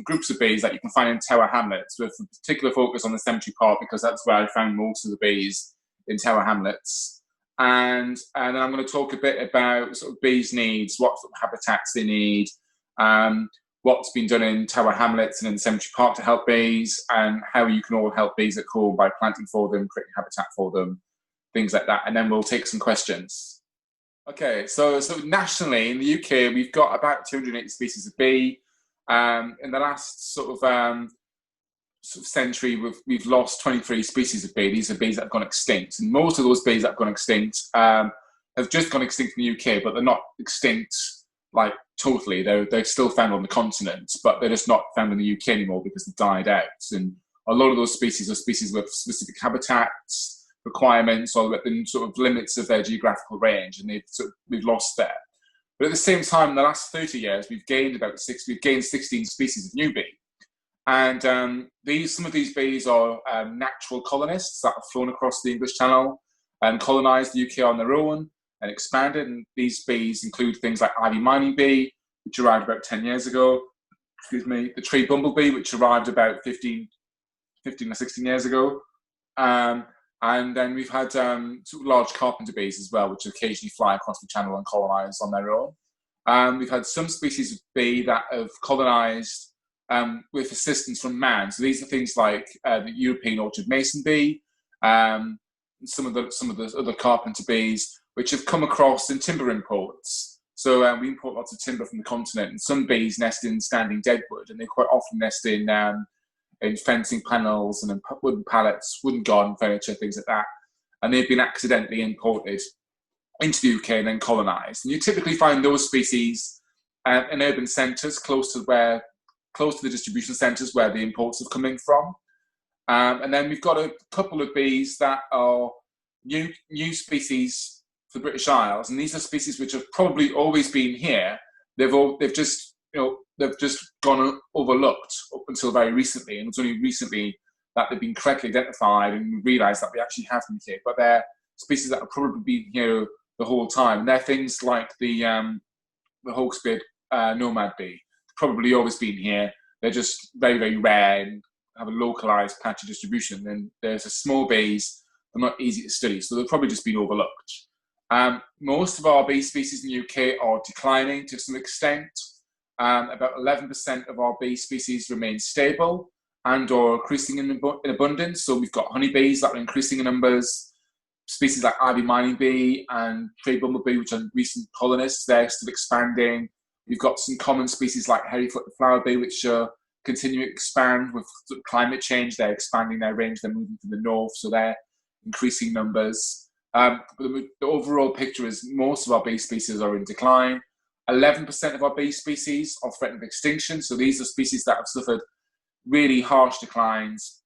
groups of bees that you can find in Tower Hamlets, with a particular focus on the cemetery park, because that's where I found most of the bees in Tower Hamlets. And then I'm going to talk a bit about sort of bees' needs, what sort of habitats they need, what's been done in Tower Hamlets and in the cemetery park to help bees, and how you can all help bees at home by planting for them, creating habitat for them, things like that. And then we'll take some questions. Okay, so nationally in the UK, we've got about 280 species of bee. In the last sort of century, we've lost 23 species of bee. These are bees that have gone extinct, and most of those bees that have gone extinct have just gone extinct in the UK, but they're not extinct like totally. They're still found on the continent, but they're just not found in the UK anymore because they've died out. And a lot of those species are species with specific habitats requirements, or within sort of limits of their geographical range, and we've lost that. But at the same time, in the last 30 years, we've gained 16 species of new bee. And some of these bees are natural colonists that have flown across the English Channel and colonised the UK on their own and expanded. And these bees include things like ivy mining bee, which arrived about 10 years ago. Excuse me, the tree bumblebee, which arrived about 15 or 16 years ago. And then we've had sort of large carpenter bees as well, which occasionally fly across the channel and colonise on their own. We've had some species of bee that have colonised with assistance from man. So these are things like the European orchard mason bee, some of the other carpenter bees, which have come across in timber imports. So we import lots of timber from the continent, and some bees nest in standing deadwood, and they quite often nest in fencing panels and in wooden pallets, wooden garden furniture, things like that. And they've been accidentally imported into the UK and then colonised. And you typically find those species in urban centres, close to the distribution centres where the imports are coming from. And then we've got a couple of bees that are new species for the British Isles, and these are species which have probably always been here. They've just gone overlooked up until very recently, and it's only recently that they've been correctly identified and we realised that we actually have them here. But they're species that have probably been here the whole time. And they're things like the hawksbeard nomad bee. Probably always been here. They're just very, very rare and have a localised patch of distribution. And there's a small bees, they're not easy to study, so they've probably just been overlooked. Most of our bee species in the UK are declining to some extent. About 11% of our bee species remain stable and or increasing in abundance. So we've got honeybees that are increasing in numbers. Species like ivy mining bee and tree bumblebee, which are recent colonists, they're still expanding. We've got some common species like hairy-footed flower bee, which are continuing to expand with climate change. They're expanding their range. They're moving to the north, so they're increasing numbers. But the overall picture is most of our bee species are in decline. 11% of our bee species are threatened with extinction. So these are species that have suffered really harsh declines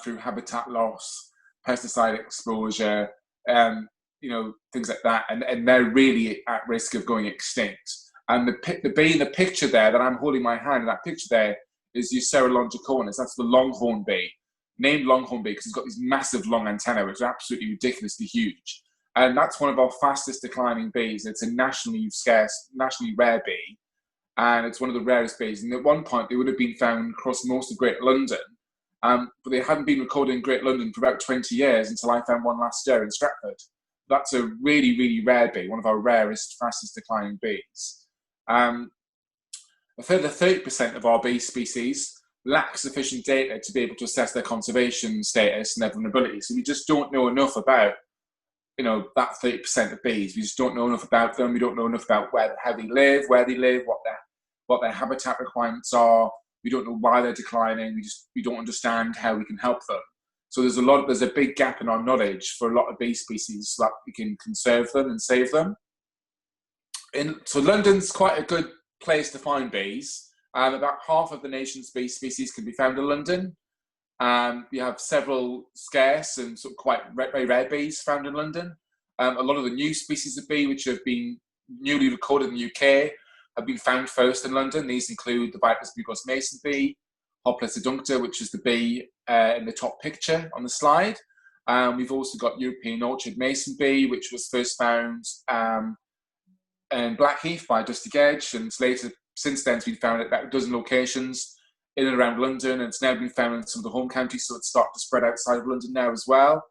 through habitat loss, pesticide exposure, things like that. And they're really at risk of going extinct. And the bee in the picture there that I'm holding my hand in that picture there is Eucera longicornis. That's the longhorn bee, named longhorn bee because it's got these massive long antennae, which are absolutely ridiculously huge. And that's one of our fastest declining bees. It's a nationally rare bee, and it's one of the rarest bees. And at one point, they would have been found across most of Great London, but they hadn't been recorded in Great London for about 20 years until I found one last year in Stratford. That's a really, really rare bee, one of our rarest, fastest declining bees. A further 30% of our bee species lack sufficient data to be able to assess their conservation status and their vulnerability. So we just don't know enough about that 30% of bees. We just don't know enough about them. We don't know enough about how they live, where they live, what their habitat requirements are. We don't know why they're declining. We don't understand how we can help them. So there's a big gap in our knowledge for a lot of bee species so that we can conserve them and save them. So London's quite a good place to find bees. About half of the nation's bee species can be found in London. We have several scarce and sort of quite very rare bees found in London. A lot of the new species of bee, which have been newly recorded in the UK, have been found first in London. These include the Biodiverse bugos mason bee, Hopla seduncta, which is the bee in the top picture on the slide. We've also got European orchard mason bee, which was first found in Blackheath by Dusty Gedge, and it's later since then, it's been found at about a dozen locations in and around London, and it's now been found in some of the home counties, so it's starting to spread outside of London now as well.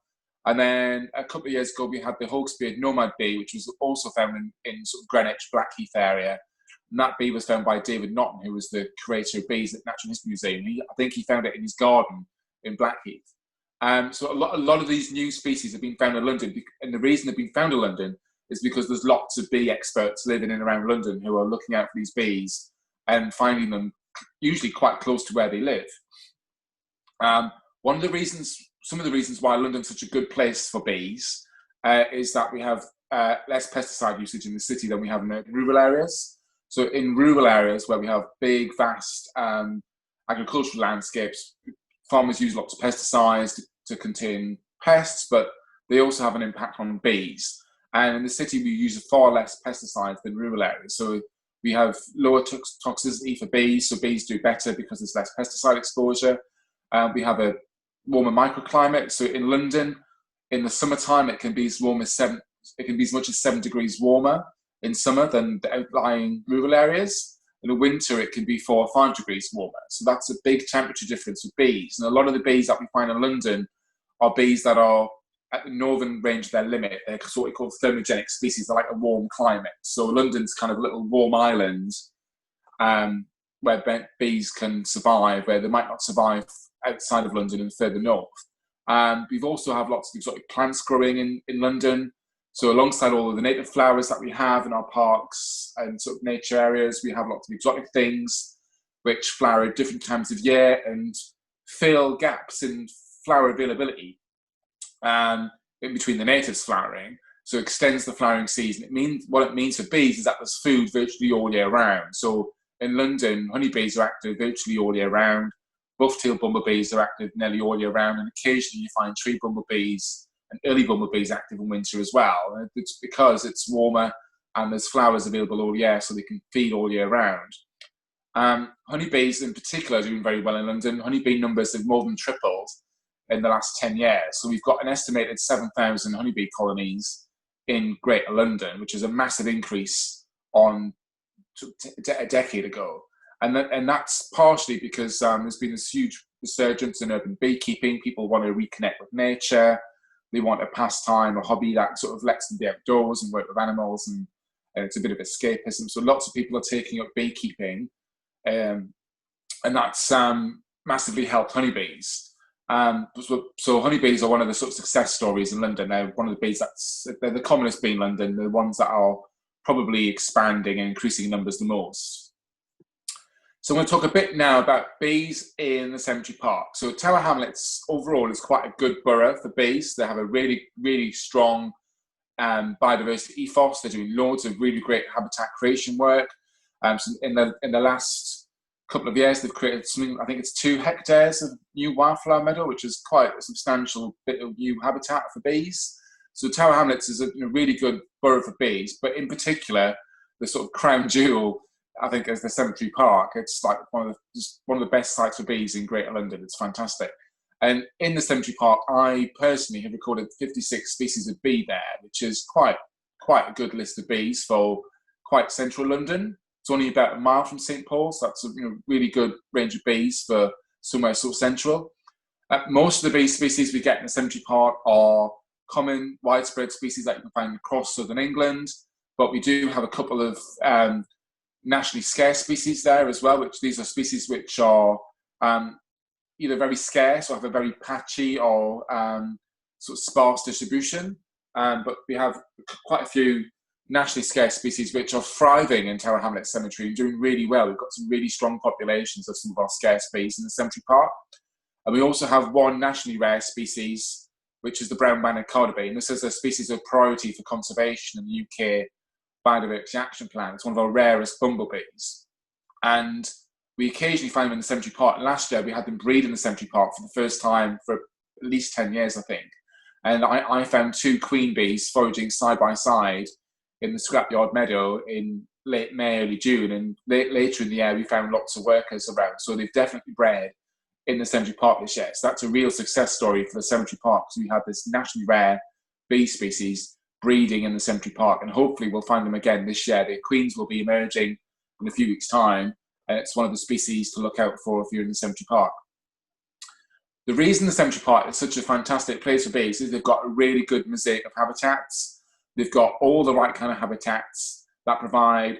And then a couple of years ago, we had the hawksbeard nomad bee, which was also found in sort of Greenwich, Blackheath area. And that bee was found by David Naughton, who was the curator of bees at the Natural History Museum. I think he found it in his garden in Blackheath. So a lot of these new species have been found in London, and the reason they've been found in London is because there's lots of bee experts living in and around London who are looking out for these bees and finding them usually quite close to where they live. Some of the reasons why London's such a good place for bees is that we have less pesticide usage in the city than we have in rural areas. So in rural areas where we have big, vast agricultural landscapes, farmers use lots of pesticides to contain pests, but they also have an impact on bees. And in the city, we use far less pesticides than rural areas. So we have lower toxicity for bees, so bees do better because there's less pesticide exposure. We have a warmer microclimate. So in London, in the summertime, it can be as much as 7 degrees warmer in summer than the outlying rural areas. In the winter, it can be 4 or 5 degrees warmer. So that's a big temperature difference with bees. And a lot of the bees that we find in London are bees that are at the northern range of their limit. They're what we call thermogenic species. They like a warm climate. So London's kind of a little warm island where bees can survive, where they might not survive outside of London and further north. We've also have lots of exotic plants growing in London. So alongside all of the native flowers that we have in our parks and sort of nature areas, we have lots of exotic things which flower at different times of year and fill gaps in flower availability in between the natives flowering. So it extends the flowering season. What it means for bees is that there's food virtually all year round. So in London, honeybees are active virtually all year round. Buff-tailed bumblebees are active nearly all year round, and occasionally you find tree bumblebees and early bumblebees active in winter as well. And it's because it's warmer and there's flowers available all year, so they can feed all year round. Honeybees in particular are doing very well in London. Honeybee numbers have more than tripled in the last 10 years. So we've got an estimated 7,000 honeybee colonies in Greater London, which is a massive increase on a decade ago. And that's partially because there's been this huge resurgence in urban beekeeping. People want to reconnect with nature. They want a pastime, a hobby that sort of lets them be outdoors and work with animals, and it's a bit of escapism. So lots of people are taking up beekeeping, and that's massively helped honeybees. So honeybees are one of the sort of success stories in London. They're one of the bees they're the commonest bee in London. They're the ones that are probably expanding and increasing in numbers the most. So I'm going to talk a bit now about bees in the cemetery park. So Tower Hamlets overall is quite a good borough for bees. They have a really, really strong biodiversity ethos. They're doing loads of really great habitat creation work. So in the last couple of years, they've created something, I think it's 2 hectares of new wildflower meadow, which is quite a substantial bit of new habitat for bees. So Tower Hamlets is a really good borough for bees, but in particular, the sort of crown jewel, I think, is the cemetery park. It's like one of the best sites for bees in Greater London. It's fantastic. And in the cemetery park, I personally have recorded 56 species of bee there, which is quite a good list of bees for quite central London. It's only about a mile from St. Paul's. So that's a really good range of bees for somewhere so central. Most of the bee species we get in the cemetery park are common, widespread species that you can find across southern England, but we do have a couple of nationally scarce species there as well, which these are species which are either very scarce or have a very patchy or sort of sparse distribution. But we have quite a few nationally scarce species which are thriving in Tower Hamlets Cemetery and doing really well. We've got some really strong populations of some of our scarce bees in the cemetery park. And we also have one nationally rare species, which is the brown-banded cardabee. And this is a species of priority for conservation in the UK Biodiverse Action Plan. It's one of our rarest bumblebees. And we occasionally find them in the cemetery park. And last year, we had them breed in the cemetery park for the first time for at least 10 years, I think. And I found 2 queen bees foraging side by side in the scrapyard meadow in late May, early June. And later in the year, we found lots of workers around. So they've definitely bred in the cemetery park this year. So that's a real success story for the cemetery park. So we have this nationally rare bee species breeding in the cemetery park, and hopefully we'll find them again this year. The queens will be emerging in a few weeks' time. And it's one of the species to look out for if you're in the cemetery park. The reason the cemetery park is such a fantastic place for bees is they've got a really good mosaic of habitats. They've got all the right kind of habitats that provide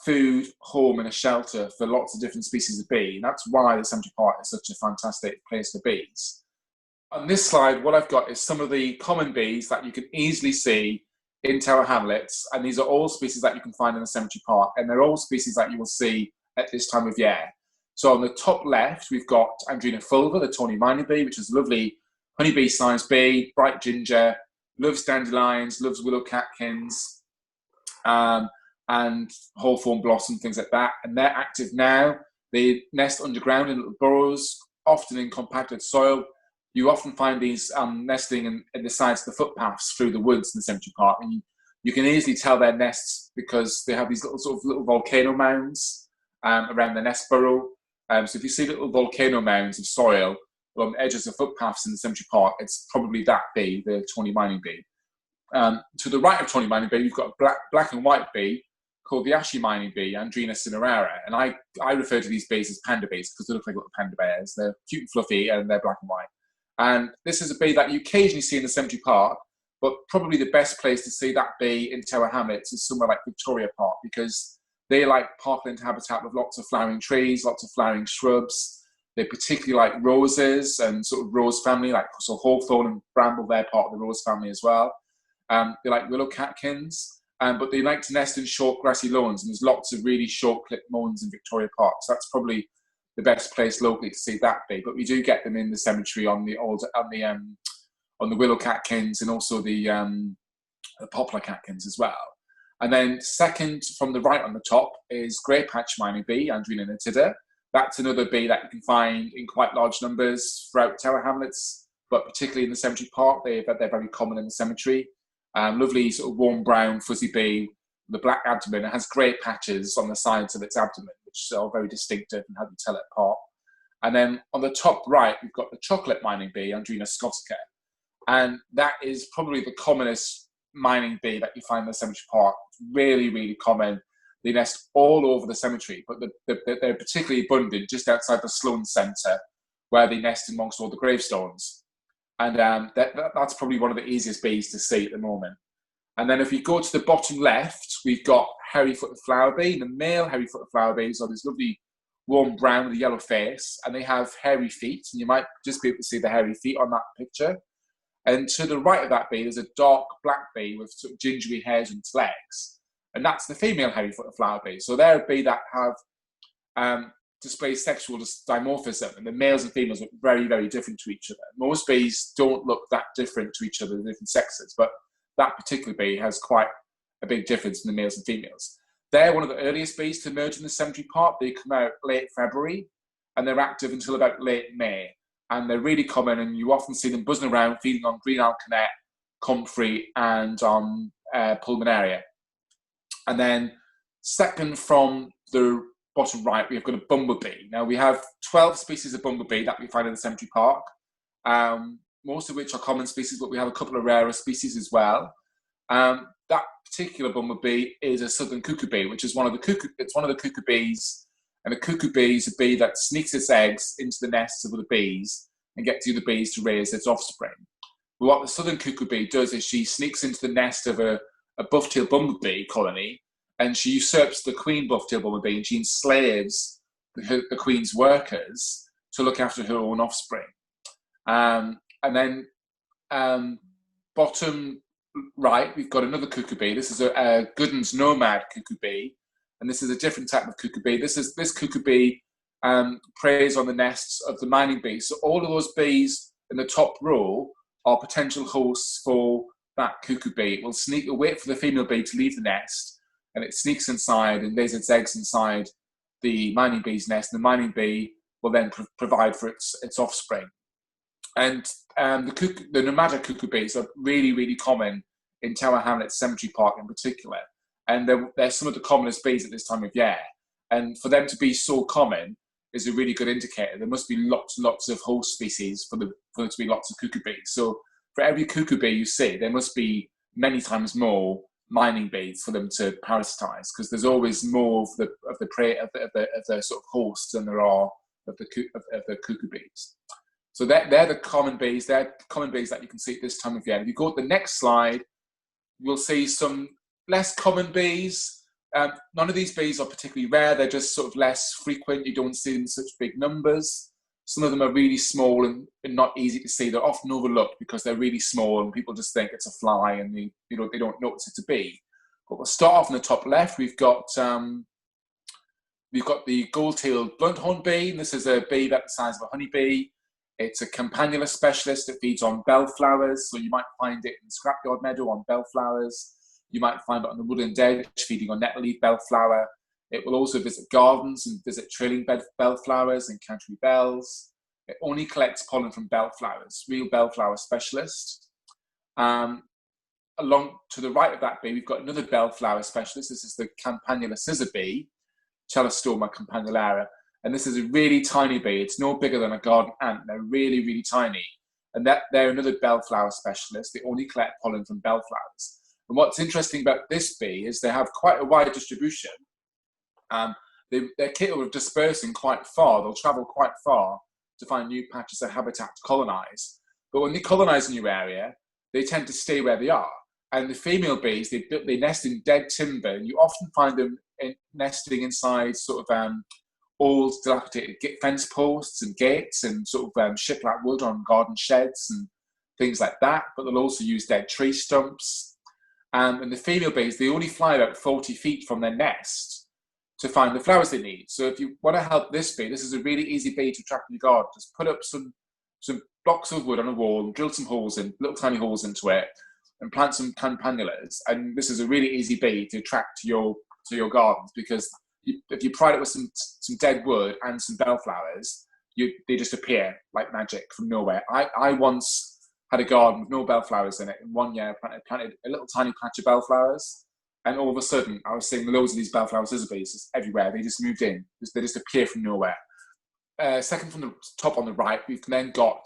food, home, and a shelter for lots of different species of bee. And that's why the cemetery park is such a fantastic place for bees. On this slide, what I've got is some of the common bees that you can easily see in Tower Hamlets. And these are all species that you can find in the cemetery park. And they're all species that you will see at this time of year. So on the top left, we've got Andrena fulva, the tawny mining bee, which is a lovely honeybee-sized bee, bright ginger, loves dandelions, loves willow catkins, and hawthorn blossom, things like that. And they're active now. They nest underground in little burrows, often in compacted soil. You often find these nesting in the sides of the footpaths through the woods in the cemetery park. And you can easily tell their nests because they have these little volcano mounds around the nest burrow. So if you see little volcano mounds of soil along the edges of footpaths in the cemetery park, it's probably that bee, the tawny mining bee. To the right of tawny mining bee, you've got a black and white bee called the ashy mining bee, Andrena cinerara. And I refer to these bees as panda bees because they look like little panda bears. They're cute and fluffy and they're black and white. And this is a bee that you occasionally see in the cemetery park, but probably the best place to see that bee in Tower Hamlets is somewhere like Victoria Park, because they like parkland habitat with lots of flowering trees, lots of flowering shrubs. They particularly like roses and sort of rose family, like so hawthorn and bramble, they're part of the rose family as well. They like willow catkins, but they like to nest in short grassy lawns, and there's lots of really short clipped lawns in Victoria Park. So that's probably the best place locally to see that bee. But we do get them in the cemetery on the willow catkins and also the poplar catkins as well. And then second from the right on the top is grey patch mining bee, Andrena nitida. That's another bee that you can find in quite large numbers throughout Tower Hamlets, but particularly in the cemetery park, they're very common in the cemetery. Lovely sort of warm brown fuzzy bee with a black abdomen. It has grey patches on the sides of its abdomen, which are very distinctive and help you tell it apart. And then on the top right, we've got the chocolate mining bee, Andrena scotica. And that is probably the commonest mining bee that you find in the cemetery park. It's really, really common. They nest all over the cemetery, but they're particularly abundant just outside the Sloan Centre, where they nest amongst all the gravestones. And that's probably one of the easiest bees to see at the moment. And then if we go to the bottom left, we've got hairy-footed flower bee. The male hairy-footed flower bees are this lovely warm brown with a yellow face, and they have hairy feet, and you might just be able to see the hairy feet on that picture. And to the right of that bee, there's a dark black bee with sort of gingery hairs on its legs. And that's the female hairy-footed flower bee. So they're a bee that have displays sexual dimorphism, and the males and females look very, very different to each other. Most bees don't look that different to each other, the different sexes, but that particular bee has quite a big difference in the males and females. They're one of the earliest bees to emerge in the cemetery park. They come out late February, and they're active until about late May. And they're really common, and you often see them buzzing around, feeding on green alkanet, comfrey, and on pulmonaria. And then second from the bottom right, we've got a bumblebee. Now, we have 12 species of bumblebee that we find in the cemetery park, most of which are common species, but we have a couple of rarer species as well. That particular bumblebee is a southern cuckoo bee, which is one of the cuckoo bees. And a cuckoo bee is a bee that sneaks its eggs into the nests of other bees and gets the other bees to raise its offspring. But what the southern cuckoo bee does is she sneaks into the nest of a buff-tailed bumblebee colony, and she usurps the queen buff-tailed bumblebee, and she enslaves the queen's workers to look after her own offspring. And then bottom right, we've got another cuckoo bee. This is a Gooden's nomad cuckoo bee, and this is a different type of cuckoo bee. This cuckoo bee preys on the nests of the mining bees. So all of those bees in the top row are potential hosts for that cuckoo bee. It will wait for the female bee to leave the nest, and it sneaks inside and lays its eggs inside the mining bee's nest, and the mining bee will then provide for its offspring. And the nomadic cuckoo bees are really, really common in Tower Hamlets Cemetery Park in particular. And they're some of the commonest bees at this time of year. And for them to be so common is a really good indicator. There must be lots and lots of host species for there to be lots of cuckoo bees. So for every cuckoo bee you see, there must be many times more mining bees for them to parasitize, because there's always more of the prey of the sort of hosts than there are of the cuckoo bees. So they're the common bees. They're common bees that you can see at this time of year. If you go to the next slide, you'll see some less common bees. None of these bees are particularly rare. They're just sort of less frequent. You don't see them in such big numbers. Some of them are really small and not easy to see. They're often overlooked because they're really small and people just think it's a fly and they don't notice it's a bee. But we'll start off in the top left. We've got the gold-tailed blunt-horn bee. And this is a bee about the size of a honeybee. It's a campanula specialist. It feeds on bellflowers. So you might find it in the scrapyard meadow on bellflowers. You might find it on the woodland edge feeding on nettle-leaf bellflower. It will also visit gardens and visit trailing bellflowers and country bells. It only collects pollen from bellflowers, real bellflower specialist. Along to the right of that bee, we've got another bellflower specialist. This is the campanula scissor bee, Chelostoma campanulata. And this is a really tiny bee. It's no bigger than a garden ant. They're really, really tiny. And they're another bellflower specialist. They only collect pollen from bellflowers. And what's interesting about this bee is they have quite a wide distribution. They're capable of dispersing quite far. They'll travel quite far to find new patches of habitat to colonize. But when they colonize a new area, they tend to stay where they are. And the female bees, they nest in dead timber. And you often find them nesting inside sort of old dilapidated fence posts and gates and sort of shiplap wood on garden sheds and things like that. But they'll also use dead tree stumps. And the female bees, they only fly about 40 feet from their nest to find the flowers they need. So if you want to help this bee, this is a really easy bee to attract in your garden. Just put up some blocks of wood on a wall and drill some holes in, little tiny holes into it, and plant some campanulas. And this is a really easy bee to attract to your gardens, because if you pride it with some dead wood and some bellflowers, they just appear like magic from nowhere. I once had a garden with no bellflowers in it. In 1 year, I planted a little tiny patch of bellflowers, and all of a sudden, I was seeing loads of these bellflower scissor bees just everywhere. They just moved in. They just appear from nowhere. Second from the top on the right, we've then got,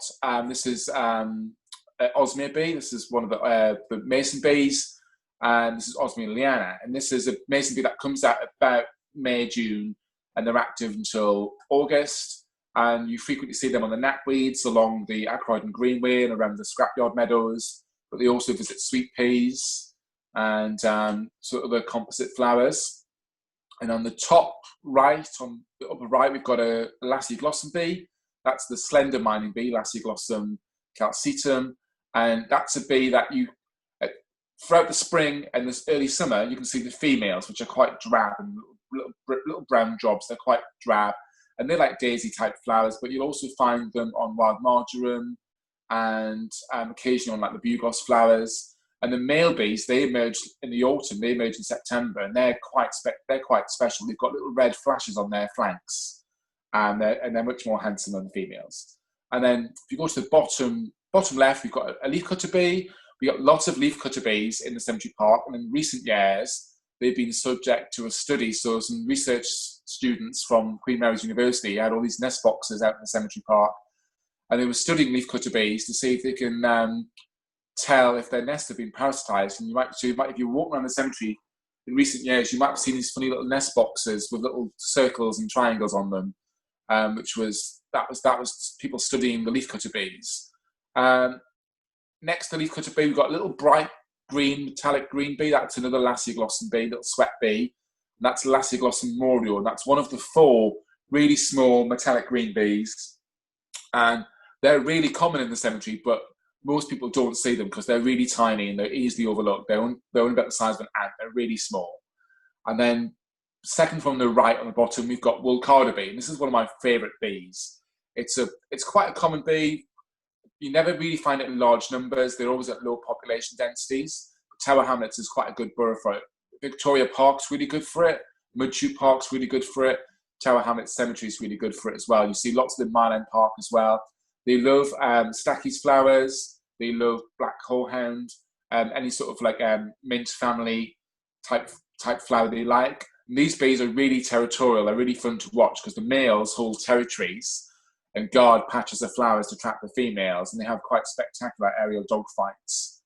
this is Osmia bee. This is one of the mason bees. And this is Osmia liana. And this is a mason bee that comes out about May, June, and they're active until August. And you frequently see them on the knapweeds along the Ackroyd and Greenway and around the scrapyard meadows. But they also visit sweet peas and sort of the composite flowers. And on the top right, on the upper right, we've got a Lassioglossum bee. That's the slender mining bee, Lassioglossum calcetum. And that's a bee that you, throughout the spring and this early summer, you can see the females, which are quite drab and little brown jobs. They're quite drab. And they're like daisy-type flowers, but you'll also find them on wild marjoram and occasionally on like the bugloss flowers. And the male bees, they emerge in the autumn. They emerge in September, and they're quite special. They've got little red flashes on their flanks, and they're much more handsome than the females. And then if you go to the bottom left, we've got a leafcutter bee. We've got lots of leafcutter bees in the cemetery park, and in recent years, they've been subject to a study. So some research students from Queen Mary's University had all these nest boxes out in the cemetery park, and they were studying leafcutter bees to see if they can tell if their nests have been parasitized. And if you walk around the cemetery in recent years, you might have seen these funny little nest boxes with little circles and triangles on them, that was people studying the leafcutter bees. Next to the leafcutter bee, we've got a little bright green, metallic green bee. That's another Lassioglossum bee, little sweat bee. And that's Lassioglossum moreo. And that's one of the 4 really small metallic green bees. And they're really common in the cemetery, but most people don't see them because they're really tiny and they're easily overlooked. They're only about the size of an ant. They're really small. And then second from the right on the bottom, we've got Woolcarder bee. And this is one of my favorite bees. It's quite a common bee. You never really find it in large numbers. They're always at low population densities. Tower Hamlets is quite a good borough for it. Victoria Park's really good for it. Mudchute Park's really good for it. Tower Hamlets Cemetery is really good for it as well. You see lots of them in Mile End Park as well. They love stachy's flowers. They love black horehound, any sort of like mint family type flower they like. And these bees are really territorial. They're really fun to watch because the males hold territories and guard patches of flowers to trap the females, and they have quite spectacular aerial dogfights.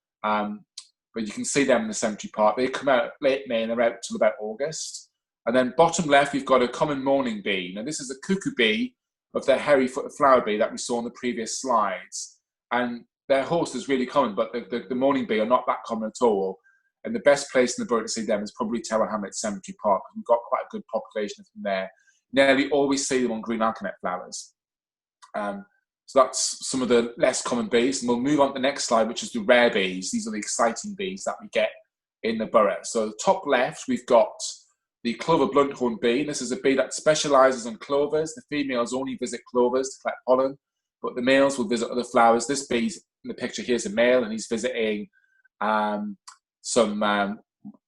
but you can see them in the cemetery park. They come out late May and they're out till about August. And then bottom left, we've got a common mourning bee. Now, this is a cuckoo bee of the hairy-footed flower bee that we saw in the previous slides. And their host is really common, but the mourning bee are not that common at all. And the best place in the Borough to see them is probably Tower Hamlets Cemetery Park. We've got quite a good population of them there. Nearly always see them on green alkanet flowers. So that's some of the less common bees. And we'll move on to the next slide, which is the rare bees. These are the exciting bees that we get in the borough. So top left, we've got the clover blunthorn bee. This is a bee that specialises on clovers. The females only visit clovers to collect pollen, but the males will visit other flowers. This bee in the picture here is a male, and he's visiting some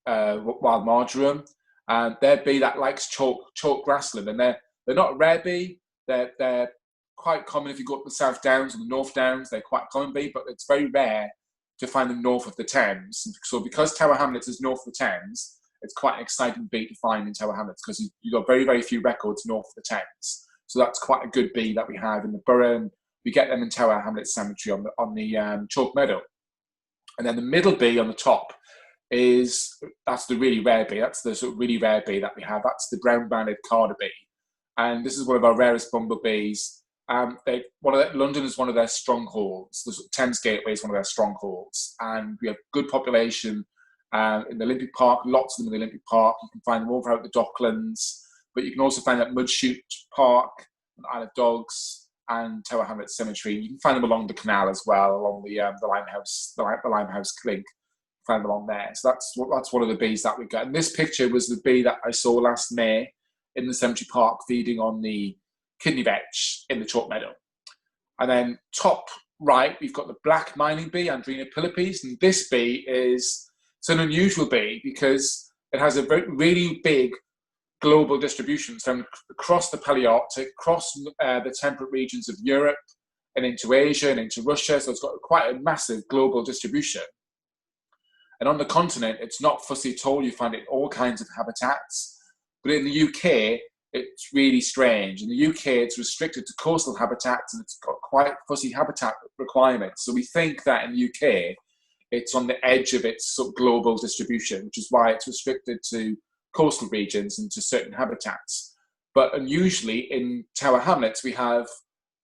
wild marjoram. And they're a bee that likes chalk grassland, and they're not a rare bee. They're quite common if you go up the South Downs and the North Downs. They're quite a common bee, but it's very rare to find them north of the Thames. So because Tower Hamlets is north of the Thames, it's quite an exciting bee to find in Tower Hamlets because you've got very, very few records north of the Thames. So that's quite a good bee that we have in the borough, and we get them in Tower Hamlets Cemetery on the chalk meadow. And then the middle bee on the top that's the really rare bee. That's the sort of really rare bee that we have. That's the brown-banded carder bee. And this is one of our rarest bumblebees. London is one of their strongholds. The Thames Gateway is one of their strongholds. And we have good population in the Olympic Park, lots of them in the Olympic Park. You can find them all throughout the Docklands, but you can also find them at Mudchute Park, Isle of Dogs, and Tower Hamlets Cemetery. You can find them along the canal as well, along the Limehouse Clink. Find them along there. So that's one of the bees that we got. And this picture was the bee that I saw last May in the Cemetery Park feeding on the kidney vetch in the chalk meadow. And then top right, we've got the black mining bee, Andrena pilipes, and this bee it's an unusual bee because it has a really big global distribution. So across the Palearctic, across the temperate regions of Europe and into Asia and into Russia. So it's got quite a massive global distribution. And on the continent, it's not fussy at all. You find it in all kinds of habitats. But in the UK, it's really strange. In the UK, it's restricted to coastal habitats and it's got quite fussy habitat requirements. So we think that in the UK, it's on the edge of its sort of global distribution, which is why it's restricted to coastal regions and to certain habitats. But unusually in Tower Hamlets, we have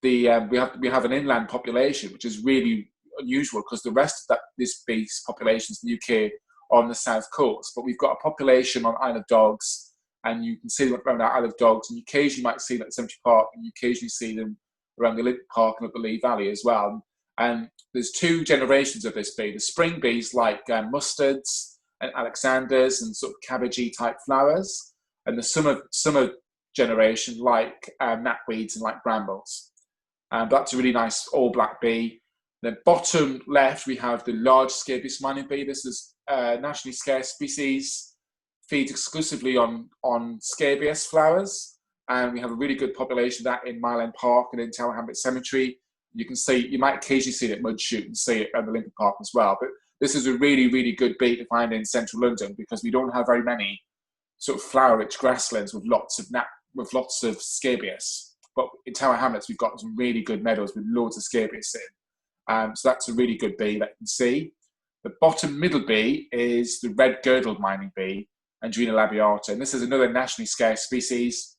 an inland population, which is really unusual because the rest of this bee's populations in the UK are on the south coast. But we've got a population on Isle of Dogs, and you can see them around Isle of Dogs, and you occasionally might see them at Cemetery Park, and you occasionally see them around the Olympic Park and up the Lee Valley as well. And there's two generations of this bee. The spring bees like mustards and alexanders and sort of cabbagey type flowers, and the summer generation like knapweeds and like brambles. That's a really nice all black bee. The bottom left, we have the large scabious mining bee. This is a nationally scarce species, feeds exclusively on scabious flowers. And we have a really good population of that in Mile End Park and in Tower Hamlets Cemetery. You might occasionally see it at Mudchute and see it at the Olympic Park as well. But this is a really, really good bee to find in central London because we don't have very many sort of flower-rich grasslands with lots of scabious. But in Tower Hamlets, we've got some really good meadows with loads of scabious in. So that's a really good bee that you can see. The bottom middle bee is the red girdled mining bee, Andrena labiata. And this is another nationally scarce species.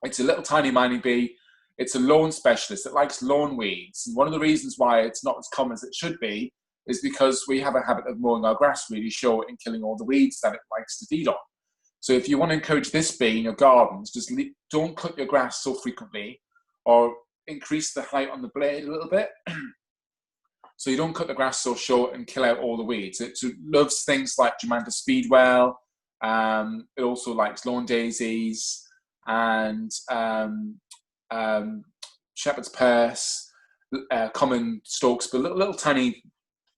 It's a little tiny mining bee. It's a lawn specialist. It likes lawn weeds. And one of the reasons why it's not as common as it should be is because we have a habit of mowing our grass really short and killing all the weeds that it likes to feed on. So if you want to encourage this bee in your gardens, just don't cut your grass so frequently or increase the height on the blade a little bit. So you don't cut the grass so short and kill out all the weeds. It loves things like Germander speedwell. It also likes lawn daisies and shepherd's purse, common stalks, but little tiny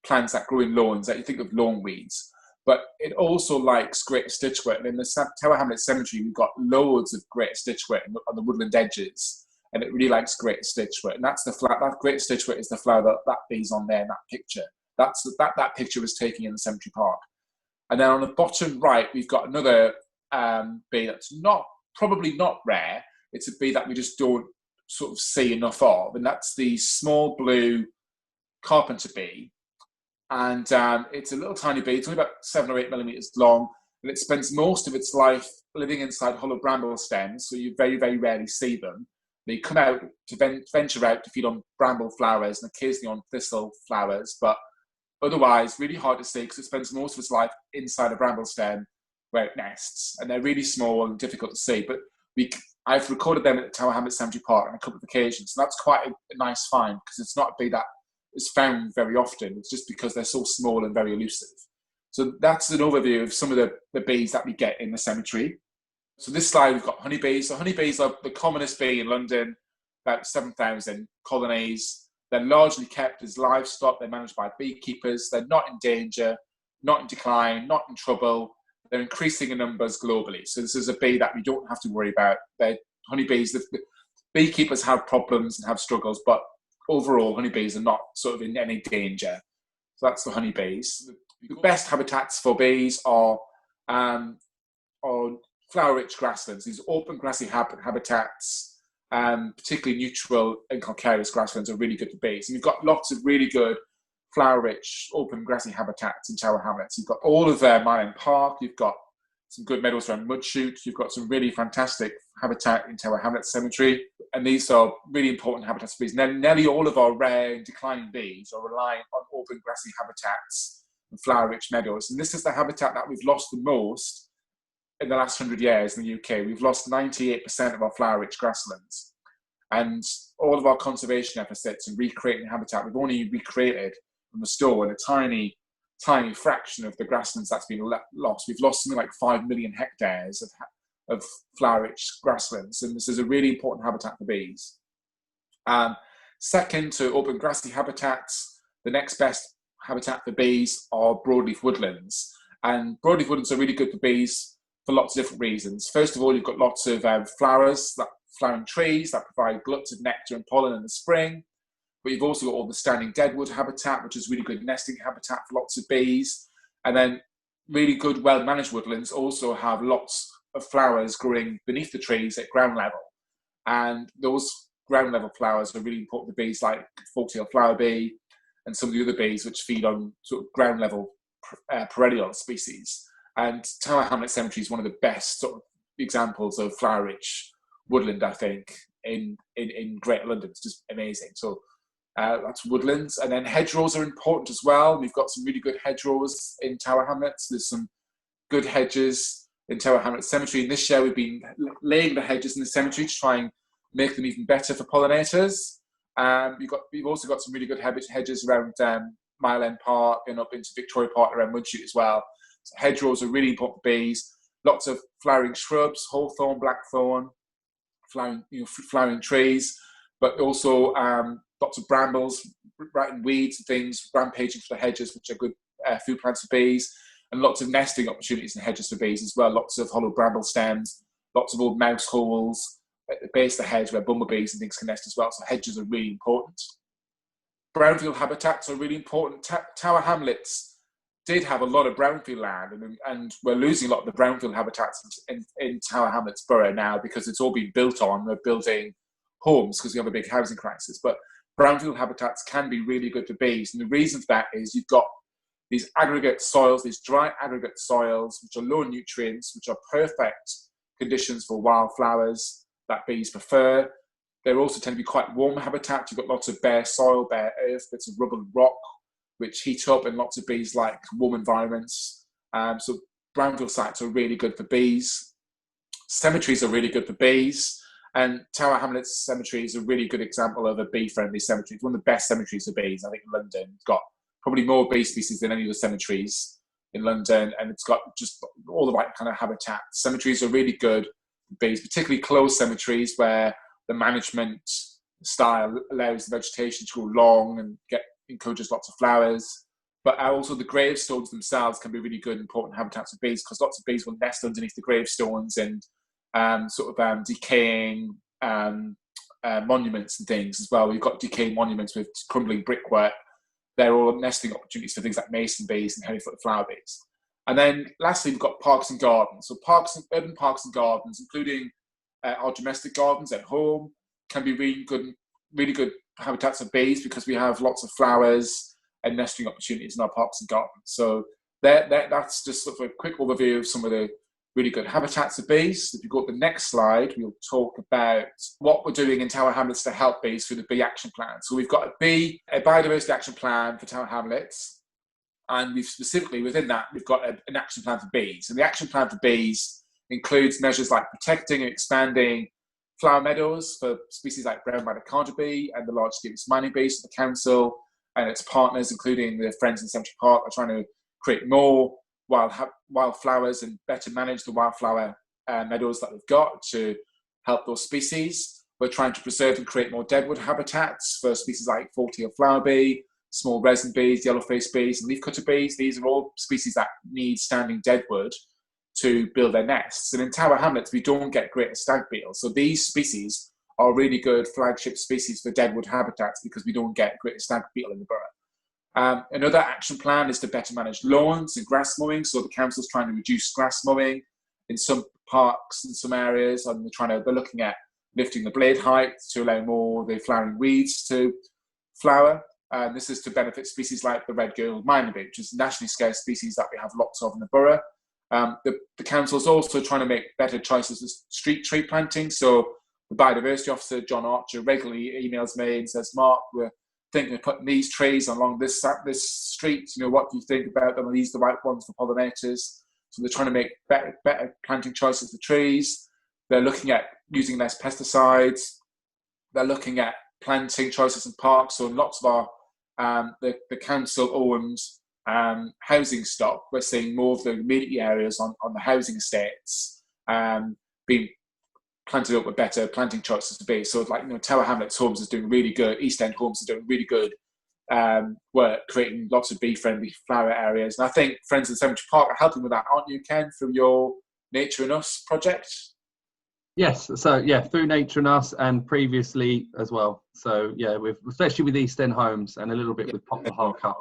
plants that grow in lawns that you think of lawn weeds. But it also likes greater stitchwort. And in the Tower Hamlets Cemetery, we've got loads of greater stitchwort on the woodland edges. And it really likes greater stitchwort. And that greater stitchwort is the flower that bee's on there in that picture. That picture was taken in the Cemetery Park. And then on the bottom right, we've got another bee that's probably not rare. It's a bee that we just don't sort of see enough of. And that's the small blue carpenter bee. And it's a little tiny bee. It's only about 7 or 8 millimeters long, and it spends most of its life living inside hollow bramble stems, so you very, very rarely see them. They come out to venture out to feed on bramble flowers and occasionally on thistle flowers, but otherwise really hard to see because it spends most of its life inside a bramble stem where it nests, and they're really small and difficult to see. But I've recorded them at the Tower Hamlets Cemetery Park on a couple of occasions, and that's quite a nice find because it's not a bee that is found very often. It's just because they're so small and very elusive. So that's an overview of some of the bees that we get in the cemetery. So this slide, we've got honeybees. So honeybees are the commonest bee in London, about 7,000 colonies. They're largely kept as livestock. They're managed by beekeepers. They're not in danger, not in decline, not in trouble. They're increasing in numbers globally. So this is a bee that we don't have to worry about. They're honeybees. The beekeepers have problems and have struggles, but overall, honeybees are not sort of in any danger. So that's the honeybees. The best habitats for bees are flower-rich grasslands. These open grassy habitats, particularly neutral and calcareous grasslands, are really good for bees. And we've got lots of really good flower-rich open grassy habitats in Tower Hamlets. You've got all of Mile End Park. You've got some good meadows around Mudchute. You've got some really fantastic habitat in Tower Hamlets Cemetery. And these are really important habitats for bees. Nearly all of our rare and declining bees are relying on open grassy habitats and flower-rich meadows. And this is the habitat that we've lost the most in the last 100 years in the UK. We've lost 98% of our flower-rich grasslands. And all of our conservation efforts in recreating habitat, we've only recreated and restored a tiny fraction of the grasslands that's been lost. We've lost something like 5 million hectares of flower-rich grasslands, and this is a really important habitat for bees. Second to open grassy habitats, the next best habitat for bees are broadleaf woodlands. And broadleaf woodlands are really good for bees for lots of different reasons. First of all, you've got lots of flowering trees that provide gluts of nectar and pollen in the spring. But you've also got all the standing deadwood habitat, which is really good nesting habitat for lots of bees. And then really good, well-managed woodlands also have lots of flowers growing beneath the trees at ground level. And those ground level flowers are really important for bees like forktail flower bee and some of the other bees which feed on sort of ground level perennial species. And Tower Hamlets Cemetery is one of the best sort of examples of flower-rich woodland, I think, in Greater London. It's just amazing. So that's woodlands. And then hedgerows are important as well. We've got some really good hedgerows in Tower Hamlets. There's some good hedges in Tower Hamlets Cemetery. And this year we've been laying the hedges in the cemetery to try and make them even better for pollinators. We've also got some really good hedges around Mile End Park and up into Victoria Park around Mudchute as well. So hedgerows are really important for bees. Lots of flowering shrubs, hawthorn, blackthorn, flowering trees, but also lots of brambles, and weeds and things, rampaging for the hedges, which are good food plants for bees, and lots of nesting opportunities in hedges for bees as well. Lots of hollow bramble stems, lots of old mouse holes at the base of the hedge where bumblebees and things can nest as well. So hedges are really important. Brownfield habitats are really important. Tower Hamlets did have a lot of brownfield land, and we're losing a lot of the brownfield habitats in Tower Hamlets Borough now because it's all been built on. We're building homes because we have a big housing crisis. But brownfield habitats can be really good for bees. And the reason for that is you've got these aggregate soils, these dry aggregate soils, which are low in nutrients, which are perfect conditions for wildflowers that bees prefer. They also tend to be quite warm habitats. You've got lots of bare soil, bare earth, bits of rubble and rock, which heat up, and lots of bees like warm environments. So brownfield sites are really good for bees. Cemeteries are really good for bees. And Tower Hamlets Cemetery is a really good example of a bee-friendly cemetery. It's one of the best cemeteries for bees, I think, in London. It's got probably more bee species than any of the cemeteries in London, and it's got just all the right kind of habitat. Cemeteries are really good for bees, particularly closed cemeteries where the management style allows the vegetation to grow long and encourages lots of flowers. But also the gravestones themselves can be really good, important habitats for bees because lots of bees will nest underneath the gravestones and decaying monuments and things as well. We've got decaying monuments with crumbling brickwork. They're all nesting opportunities for things like mason bees and hairy-footed flower bees. And then lastly, we've got parks and gardens. So urban parks and gardens, including our domestic gardens at home, can be really good habitats of bees because we have lots of flowers and nesting opportunities in our parks and gardens. So that's just sort of a quick overview of some of the really good habitats of bees. If you go to the next slide, we'll talk about what we're doing in Tower Hamlets to help bees through the bee action plan. So we've got a biodiversity action plan for Tower Hamlets, and we've specifically within that, we've got an action plan for bees. And the action plan for bees includes measures like protecting and expanding flower meadows for species like brown-banded carder bee and the large-scale mining bees. So the council and its partners, including the Friends in Cemetery Park, are trying to create more wildflowers and better manage the wildflower meadows that we've got to help those species. We're trying to preserve and create more deadwood habitats for species like forty-tailed flower bee, small resin bees, yellow-faced bees, and leafcutter bees. These are all species that need standing deadwood to build their nests. And in Tower Hamlets, we don't get greater stag beetle. So these species are really good flagship species for deadwood habitats because we don't get greater stag beetle in the borough. Another action plan is to better manage lawns and grass mowing. So the council's trying to reduce grass mowing in some parks and some areas, and they're looking at lifting the blade height to allow more of the flowering weeds to flower. This is to benefit species like the red-gilled miner bee, which is a nationally scarce species that we have lots of in the borough. The council is also trying to make better choices with street tree planting. So the biodiversity officer, John Archer, regularly emails me and says, Mark, we're thinking of putting these trees along this street. What do you think about them? Are these the right ones for pollinators? So they're trying to make better planting choices for trees. They're looking at using less pesticides. They're looking at planting choices in parks. So lots of our the council owns housing stock. We're seeing more of the immediate areas on the housing estates being planted up with better planting choices to be. So Tower Hamlets Homes is doing really good. East End Homes is doing really good work, creating lots of bee-friendly flower areas. And I think Friends of the Cemetery Park are helping with that, aren't you, Ken, through your Nature and Us project? Yes, so through Nature and Us and previously as well. So especially with East End Homes and a little bit with Pop the Hole Cup.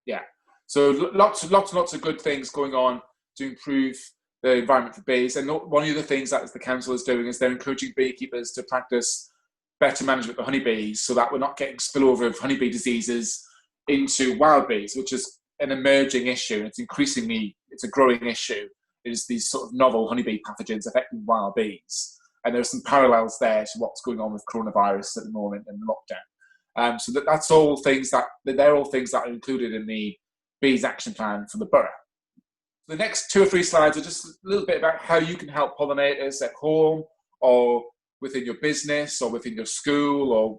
Yeah, so lots of good things going on to improve the environment for bees. And one of the things that the council is doing is they're encouraging beekeepers to practice better management of honeybees so that we're not getting spillover of honeybee diseases into wild bees, which is an emerging issue. It's a growing issue, is these sort of novel honeybee pathogens affecting wild bees. And there's some parallels there to what's going on with coronavirus at the moment and lockdown. So that's all things they're all things that are included in the bees action plan for the borough. The next 2 or 3 slides are just a little bit about how you can help pollinators at home or within your business or within your school or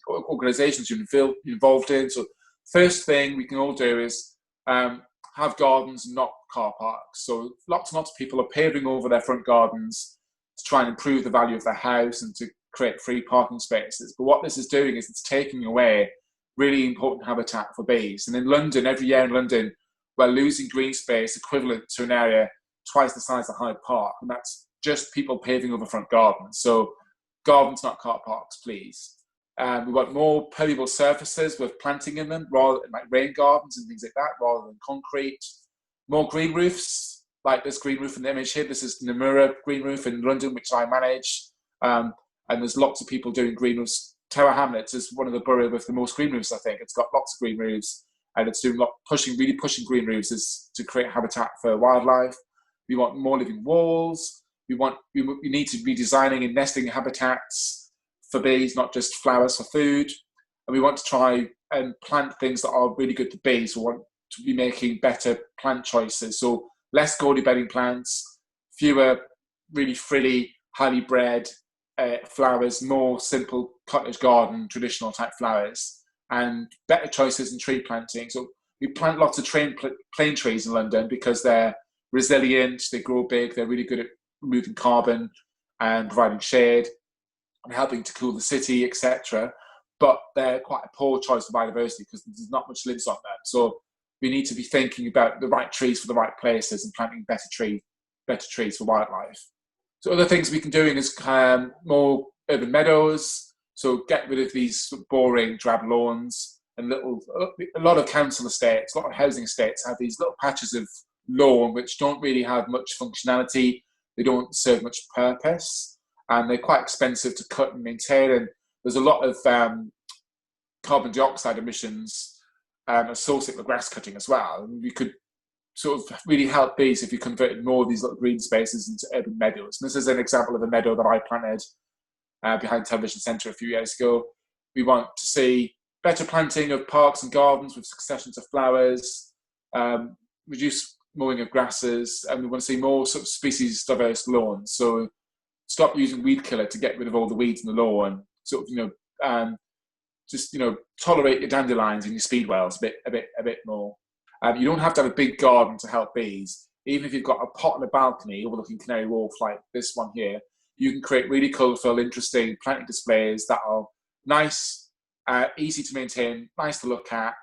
organisations you're involved in. So first thing we can all do is have gardens, not car parks. So lots and lots of people are paving over their front gardens to try and improve the value of their house and to create free parking spaces. But what this is doing is it's taking away really important habitat for bees. And in London, every year in London, we're losing green space equivalent to an area twice the size of Hyde Park. And that's just people paving over front gardens. So gardens, not car parks, please. We want more permeable surfaces with planting in them, rather than like rain gardens and things like that, rather than concrete. More green roofs, like this green roof in the image here. This is Nomura green roof in London, which I manage. And there's lots of people doing green roofs. Tower Hamlets is one of the boroughs with the most green roofs, I think. It's got lots of green roofs. And it's doing really pushing green roofs is to create habitat for wildlife. We want more living walls. We need to be designing and nesting habitats for bees, not just flowers for food. And we want to try and plant things that are really good for bees. We want to be making better plant choices. So less gaudy bedding plants, fewer really frilly, highly bred flowers, more simple cottage garden, traditional type flowers, and better choices in tree planting. So we plant lots of plane trees in London because they're resilient, they grow big, they're really good at removing carbon and providing shade and helping to cool the city, etc. But they're quite a poor choice for biodiversity because there's not much lives on them. So we need to be thinking about the right trees for the right places and planting better trees for wildlife. So other things we can do is more urban meadows. So get rid of these boring drab lawns and a lot of council estates, a lot of housing estates have these little patches of lawn which don't really have much functionality. They don't serve much purpose, and they're quite expensive to cut and maintain. And there's a lot of carbon dioxide emissions associate with grass cutting as well. And we could sort of really help bees if you converted more of these little green spaces into urban meadows. And this is an example of a meadow that I planted behind Television Centre a few years ago. We want to see better planting of parks and gardens with successions of flowers, reduce mowing of grasses, and we want to see more sort of species diverse lawns. So stop using weed killer to get rid of all the weeds in the lawn. Sort of, just tolerate your dandelions and your speedwells a bit more. You don't have to have a big garden to help bees. Even if you've got a pot on a balcony overlooking Canary Wharf like this one here, you can create really colourful, interesting planting displays that are nice, easy to maintain, nice to look at,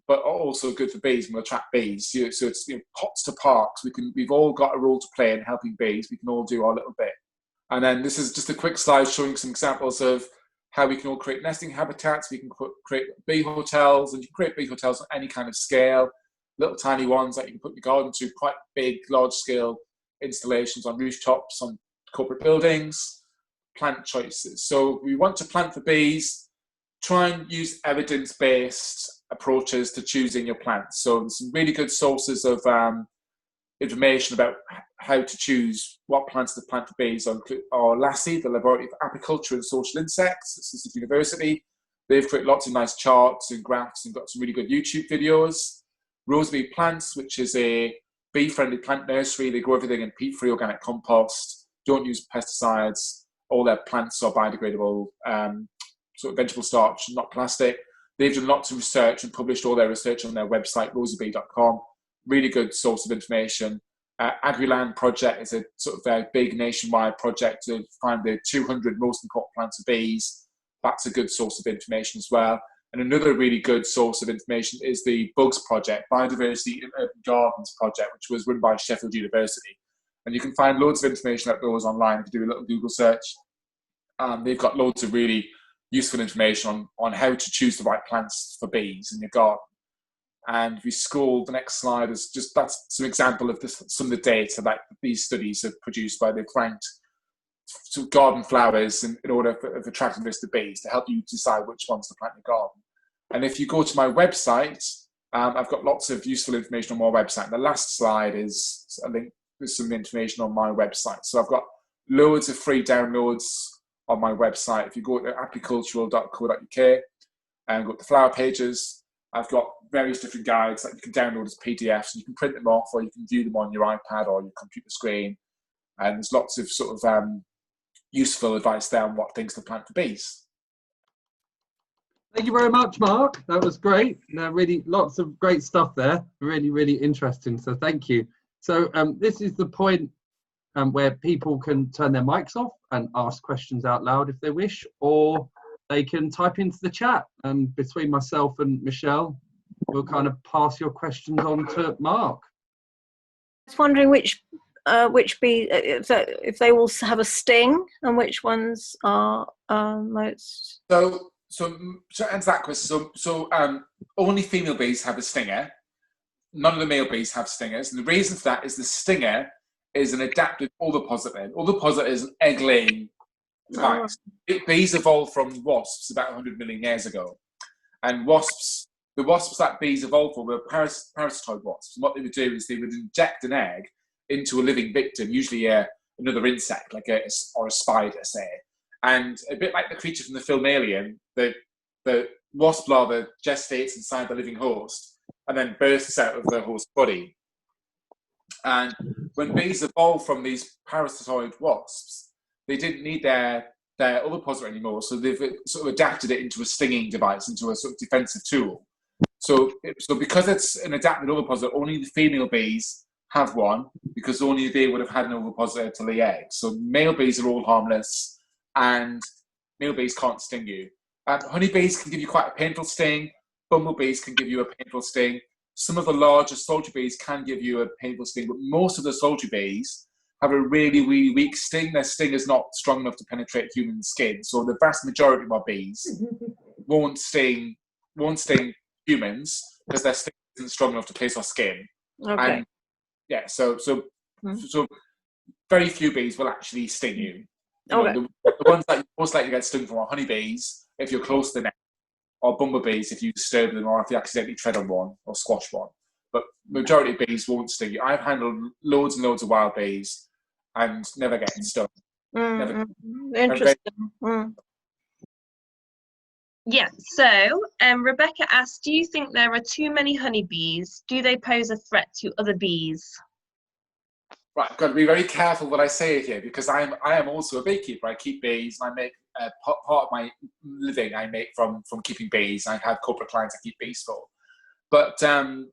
but also good for bees and will attract bees. So it's pots to parks. We've all got a role to play in helping bees. We can all do our little bit. And then this is just a quick slide showing some examples of how we can all create nesting habitats. We can create bee hotels, and you can create bee hotels on any kind of scale. Little tiny ones that you can put in your garden to quite big, large-scale installations on rooftops, on corporate buildings, plant choices. So we want to plant for bees, try and use evidence-based approaches to choosing your plants. So there's some really good sources of information about how to choose what plants to plant for bees are LASSI, the Laboratory of Apiculture and Social Insects at Suffolk University. They've created lots of nice charts and graphs and got some really good YouTube videos. Rosebee Plants, which is a bee-friendly plant nursery. They grow everything in peat-free organic compost, don't use pesticides. All their plants are biodegradable, sort of vegetable starch, not plastic. They've done lots of research and published all their research on their website, rosebee.com. Really good source of information. AgriLand Project is a sort of a big nationwide project to find the 200 most important plants for bees. That's a good source of information as well. And another really good source of information is the Bugs Project, Biodiversity in Urban Gardens Project, which was run by Sheffield University. And you can find loads of information about those online if you do a little Google search. They've got loads of really useful information on how to choose the right plants for bees in your garden. And if we scroll, the next slide is that's some example of some of the data that these studies have produced by they've ranked some garden flowers in order of attractiveness to bees to help you decide which ones to plant in your garden. And if you go to my website, I've got lots of useful information on my website. And the last slide is a link with some information on my website. So I've got loads of free downloads on my website. If you go to apicultural.co.uk and go to the flower pages, I've got various different guides that you can download as PDFs. You can print them off, or you can view them on your iPad or your computer screen. And there's lots of sort of useful advice there on what things to plant for bees. Thank you very much, Mark. That was great. Really, lots of great stuff there. Really, really interesting. So thank you. So this is the point where people can turn their mics off and ask questions out loud if they wish, or they can type into the chat. And between myself and Michelle, we'll kind of pass your questions on to Mark. I was wondering which bee, if they all have a sting, and which ones are most. So to answer that question, only female bees have a stinger. None of the male bees have stingers, and the reason for that is the stinger is an adaptive ovipositor. Ovipositor is an egg-laying device. Bees evolved from wasps about 100 million years ago, and the wasps that bees evolved from were parasitoid wasps. And what they would do is they would inject an egg into a living victim, usually another insect, like a spider, say. And a bit like the creature from the film Alien, the wasp larva gestates inside the living host and then bursts out of the host body. And when bees evolved from these parasitoid wasps, they didn't need their ovipositor anymore, so they've sort of adapted it into a stinging device, into a sort of defensive tool. So because it's an adapted ovipositor, only the female bees have one, because only they would have had an ovipositor to lay eggs. So male bees are all harmless, and male bees can't sting you. Honeybees can give you quite a painful sting. Bumblebees can give you a painful sting. Some of the larger soldier bees can give you a painful sting, but most of the soldier bees have a really, really weak sting. Their sting is not strong enough to penetrate human skin. So the vast majority of our bees won't sting humans because their sting isn't strong enough to pierce our skin. Okay. And yeah, so very few bees will actually sting you. The ones that you're most likely to get stung from are honeybees if you're close to them. or bumblebees if you disturb them or if you accidentally tread on one or squash one. But majority of bees won't sting you. I've handled loads and loads of wild bees and never getting stung. Never. Interesting. Yeah, so Rebecca asked, do you think there are too many honeybees? Do they pose a threat to other bees? Right, I've got to be very careful what I say here because I am also a beekeeper. I keep bees and I make part of my living I make from keeping bees. I have corporate clients I keep bees for. But the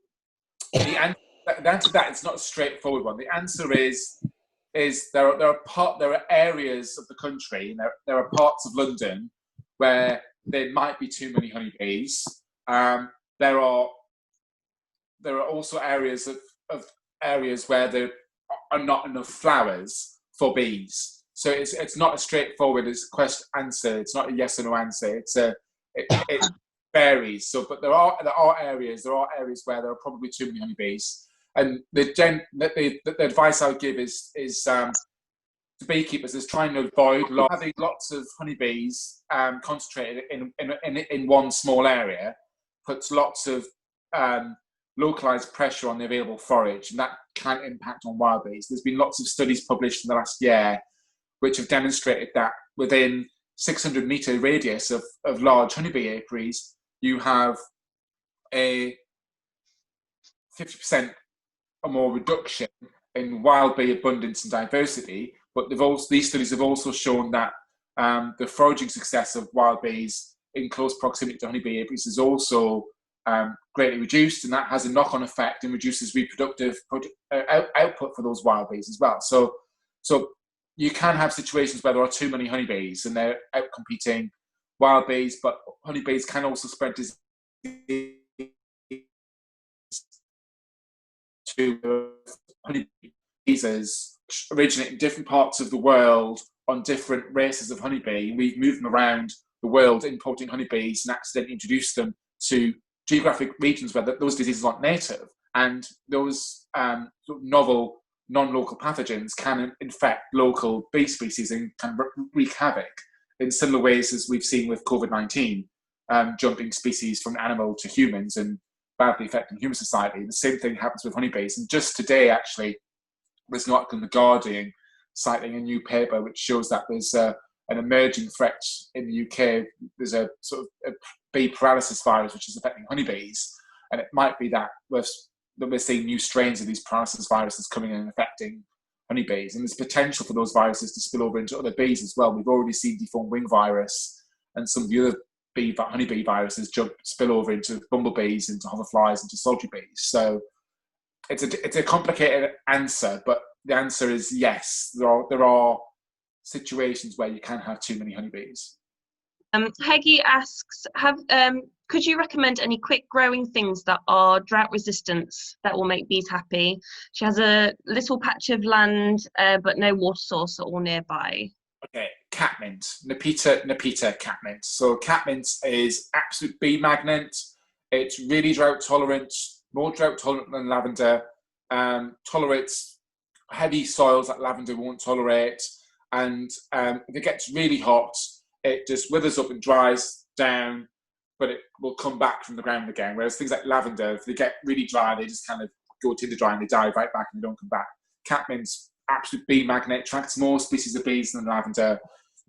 answer to that is not a straightforward one. The answer is there are areas of the country, and there are parts of London where there might be too many honeybees. There are also areas where there are not enough flowers for bees. So it's not a straightforward answer. It's not a yes or no answer. It varies. So, but there are areas where there are probably too many honeybees. And the advice I would give is to beekeepers is trying to avoid having lots of honeybees concentrated in one small area. Puts lots of localized pressure on the available forage, and that can impact on wild bees. There's been lots of studies published in the last year which have demonstrated that within 600-meter radius of large honeybee apiaries, you have a 50% or more reduction in wild bee abundance and diversity. But these studies have also shown that the foraging success of wild bees in close proximity to honeybee apiaries is also greatly reduced, and that has a knock-on effect and reduces reproductive output for those wild bees as well. So you can have situations where there are too many honeybees and they're out-competing wild bees, but honeybees can also spread disease to honeybees originate in different parts of the world on different races of honeybee. We've moved them around the world importing honeybees and accidentally introduced them to geographic regions where those diseases aren't native, and those novel non-local pathogens can infect local bee species and can wreak havoc in similar ways as we've seen with COVID-19, jumping species from animal to humans and badly affecting human society. The same thing happens with honeybees. And just today, actually, there's an article in The Guardian citing a new paper which shows that there's an emerging threat in the UK. There's a sort of a bee paralysis virus which is affecting honeybees, and it might be that we're seeing new strains of these paralysis viruses coming in and affecting honeybees, and there's potential for those viruses to spill over into other bees as well. We've already seen deformed wing virus and some of the other honeybee viruses spill over into bumblebees, into hoverflies, into solitary bees. So it's a complicated answer, but the answer is yes. There are situations where you can have too many honeybees. Heggie asks, could you recommend any quick growing things that are drought resistant that will make bees happy? She has a little patch of land, but no water source at all nearby. Okay, catmint, Nepeta catmint. So catmint is absolute bee magnet. It's really drought tolerant, more drought tolerant than lavender. Tolerates heavy soils that lavender won't tolerate. And if it gets really hot, it just withers up and dries down, but it will come back from the ground again. Whereas things like lavender, if they get really dry, they just kind of go tinder dry and they die right back and they don't come back. Catmint's absolute bee magnet, attracts more species of bees than lavender,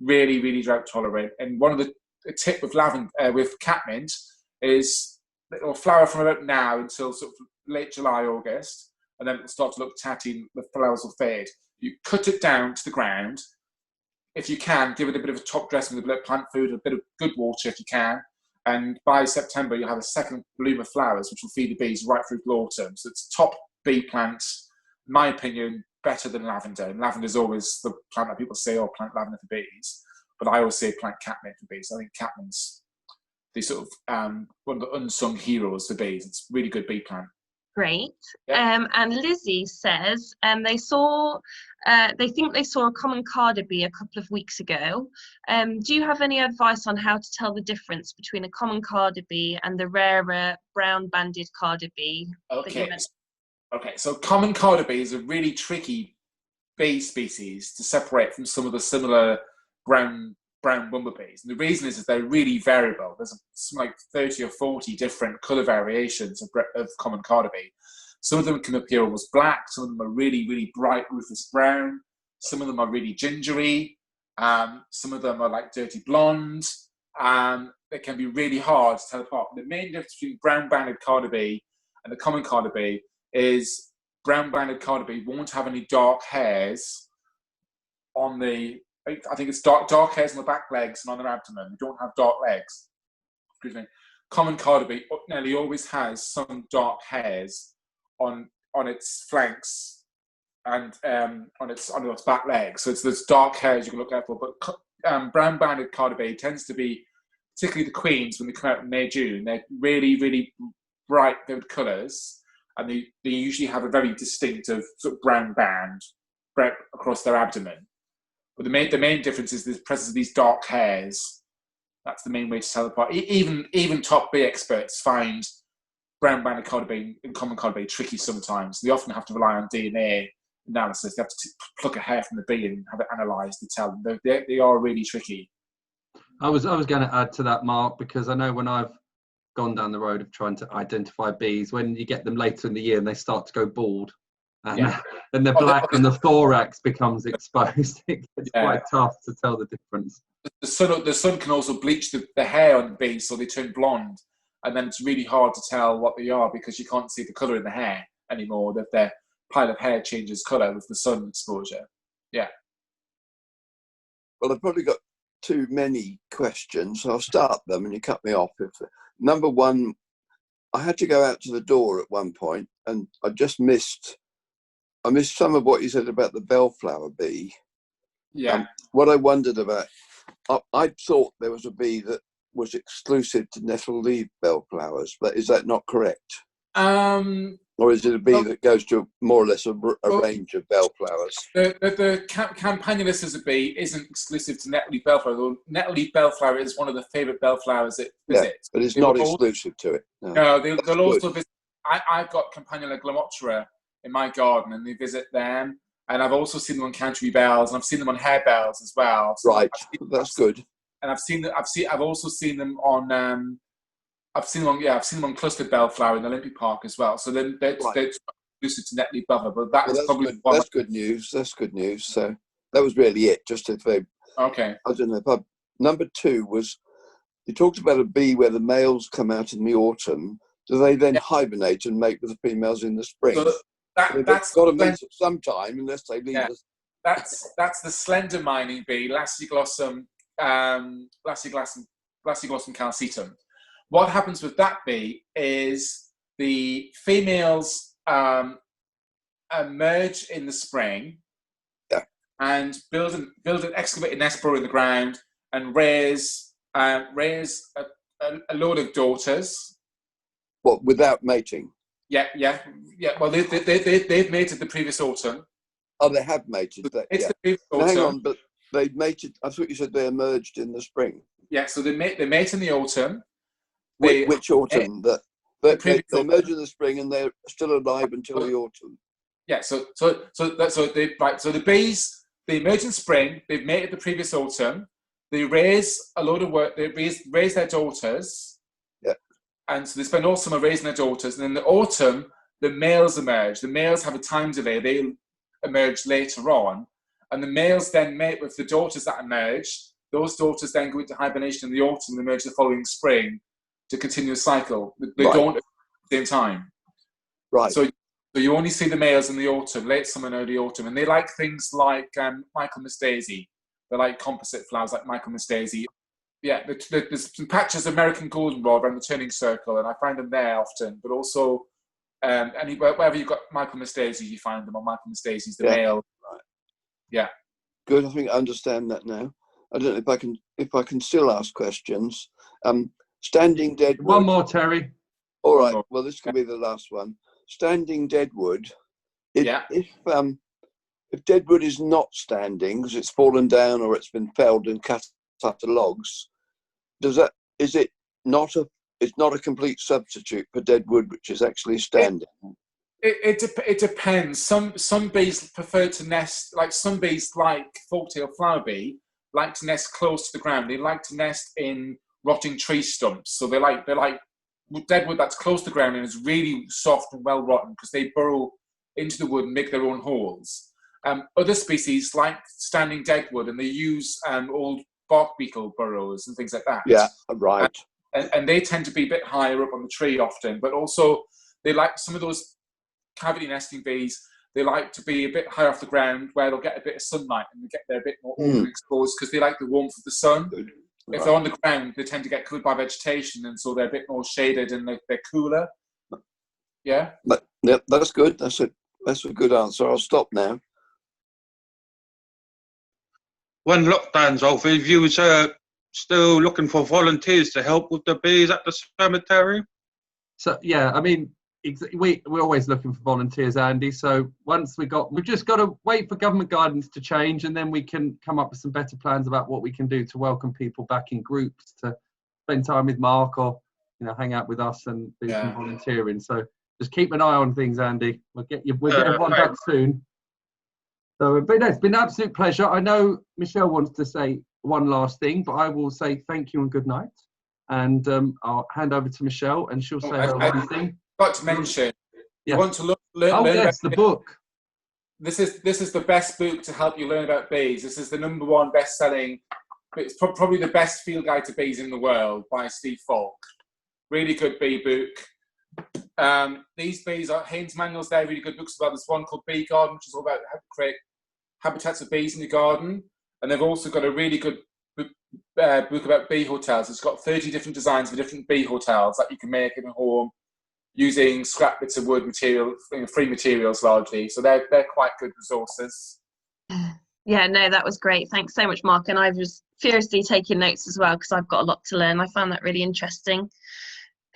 really, really drought tolerant. And one of the tip with catmint is it will flower from about now until sort of late July, August, and then it'll start to look tatty and the flowers will fade. You cut it down to the ground. If you can, give it a bit of a top dressing with a bit of plant food, a bit of good water if you can. And by September, you'll have a second bloom of flowers, which will feed the bees right through the autumn. So it's top bee plants, in my opinion, better than lavender. And lavender is always the plant that people say, oh, plant lavender for bees. But I always say plant catmint for bees. I think catmint's the sort of one of the unsung heroes for bees. It's a really good bee plant. Great. Yeah. And Lizzie says they think they saw a common carder bee a couple of weeks ago. Do you have any advice on how to tell the difference between a common carder bee and the rarer brown-banded carder bee? Okay. So common carder bee is a really tricky bee species to separate from some of the similar brown brown bumblebees. And the reason is they're really variable. There's something like 30 or 40 different colour variations of common carder bee. Some of them can appear almost black. Some of them are really, really bright rufous brown. Some of them are really gingery. Some of them are like dirty blonde. They can be really hard to tell apart. The main difference between brown-banded carder bee and the common carder bee is brown-banded carder bee won't have any dark hairs on the, I think it's dark hairs on the back legs and on their abdomen. They don't have dark legs. Excuse me. Common carder bee nearly always has some dark hairs on its flanks and on its back legs. So it's those dark hairs you can look out for. But brown-banded carder bee tends to be, particularly the queens, when they come out in May, June, they're really, really bright, vivid colours, and they usually have a very distinctive sort of brown band across their abdomen. But the main difference is the presence of these dark hairs. That's the main way to tell apart. Even top bee experts find brown-banded carder bee and common carder bee tricky sometimes. They often have to rely on DNA analysis. They have to pluck a hair from the bee and have it analysed to tell them. They are really tricky. I was going to add to that, Mark, because I know when I've gone down the road of trying to identify bees, when you get them later in the year and they start to go bald, and they're black and the thorax becomes exposed, it's quite tough to tell the difference. The sun can also bleach the hair on the bees, so they turn blonde, and then it's really hard to tell what they are because you can't see the colour in the hair anymore. That their pile of hair changes colour with the sun exposure. Yeah. Well, I've probably got too many questions, so I'll start them and you cut me off. Number one, I had to go out to the door at one point and I missed some of what you said about the bellflower bee. Yeah. What I wondered about, I thought there was a bee that was exclusive to nettle leaf bellflowers, but is that not correct? Or is it a bee that goes to more or less a range of bellflowers? The Campanulus as a bee isn't exclusive to nettle leaf bellflower. Nettle leaf bellflower is one of the favourite bellflowers it visits. But it's not exclusive to it. No, they'll also visit. I've got Campanula glomotra in my garden, and they visit them. And I've also seen them on Canterbury bells, and I've seen them on harebells as well. So right, that's good. And I've also seen them on. I've seen them on clustered bellflower in Olympic Park as well. So then they're exclusive to nettle leaf bellflower, but that's probably good. That's good news. That's good news. So that was really it. Just if they. Okay. I don't know. Number two was you talked about a bee where the males come out in the autumn. Do they then hibernate and mate with the females in the spring? So that's got to mate at some time unless they leave us. That's the slender mining bee, Lassiglossum calcetum. What happens with that bee is the females emerge in the spring and build an excavated nest burrow in the ground and raise a load of daughters. What, without mating? Yeah. Well, they've mated the previous autumn. Oh, they have mated. It's the previous autumn. Hang on, but they mated. I thought you said they emerged in the spring. Yeah, so they mate in the autumn. Which autumn? They emerge in the spring and they're still alive until the autumn. Yeah. So the bees, they emerge in spring. They've mated the previous autumn. They raise a load of work. They raise their daughters. Yeah. And so they spend all summer raising their daughters. And in the autumn, the males emerge. The males have a time delay. They emerge later on, and the males then mate with the daughters that emerge. Those daughters then go into hibernation in the autumn and emerge the following spring to continue the cycle. They don't at the same time. Right. So you only see the males in the autumn, late summer and early autumn, and they like things like Michaelmas daisy. They like composite flowers like Michaelmas daisy. Yeah, there's some patches of American goldenrod around the turning circle, and I find them there often. But also, wherever you've got Michaelmas daisies, you find them on Michaelmas daisies. The male. Right. Yeah. Good. I think I understand that now. I don't know if I can still ask questions. Standing deadwood. One more, Terry. All right. Well, this can be the last one. Standing deadwood. If deadwood is not standing because it's fallen down or it's been felled and cut up to logs, it's not a complete substitute for deadwood, which is actually standing? It depends. Some bees prefer to nest, like some bees like forktail flower bee like to nest close to the ground. They like to nest in rotting tree stumps. So they're like deadwood that's close to the ground and is really soft and well rotten because they burrow into the wood and make their own holes. Other species like standing deadwood, and they use old bark beetle burrows and things like that. Yeah, right. And they tend to be a bit higher up on the tree often, but also they like some of those cavity nesting bees. They like to be a bit higher off the ground where they'll get a bit of sunlight and they get there a bit more exposed because they like the warmth of the sun. Right. If they're on the ground, they tend to get covered by vegetation, and so they're a bit more shaded and they're cooler. Yeah. Yeah, that's good. That's a good answer. I'll stop now. When lockdown's over, if you was still looking for volunteers to help with the bees at the cemetery? So yeah, I mean, we're always looking for volunteers, Andy. So once we've just got to wait for government guidance to change, and then we can come up with some better plans about what we can do to welcome people back in groups to spend time with Mark, or hang out with us and do some volunteering. So just keep an eye on things, Andy. We'll get everyone back soon. So, but no, it's been an absolute pleasure. I know Michelle wants to say one last thing, but I will say thank you and good night. And I'll hand over to Michelle, and she'll say her one thing. I'd like to mention, you want to learn about the book. This is the best book to help you learn about bees. This is the #1 best-selling. It's probably the best field guide to bees in the world by Steve Falk. Really good bee book. These bees are Haynes Manuals. They're really good books about. There's one called Bee Garden, which is all about how to create habitats of bees in the garden. And they've also got a really good book about bee hotels. It's got 30 different designs for different bee hotels that you can make in a home using scrap bits of wood material, free materials largely. So they're quite good resources. Yeah, no, that was great. Thanks so much, Mark. And I was furiously taking notes as well because I've got a lot to learn. I found that really interesting.